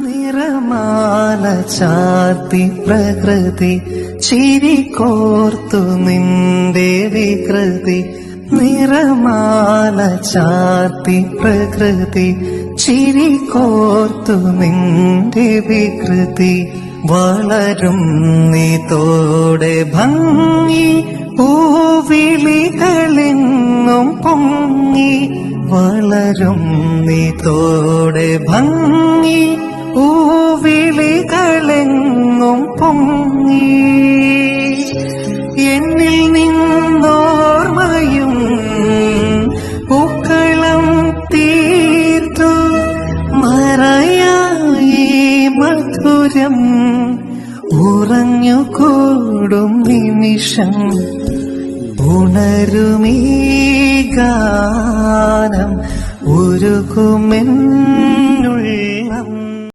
നിറമാല ചാർത്തി പ്രകൃതി ചിരികോർത്തു നിന്റെ വികൃതി. നിറമാല ചാർത്തി പ്രകൃതി ചിരികോർത്തു നിന്റെ വികൃതി. വളരും നീ തോടെ ഭംഗി പൂവിളികളെങ്ങും പൊങ്ങി. വളരും നീ തോടെ ഭംഗി പൂവിളികളെങ്ങും പൊങ്ങി. എന്നിൽ നിന്നോർമ്മയും പൂക്കളം തീർത്തു മറയായി മധുരം ഉറഞ്ഞുകൂടും നിമിഷം. ഉണരുമീ ഗാനം ഉരുകുമെൻ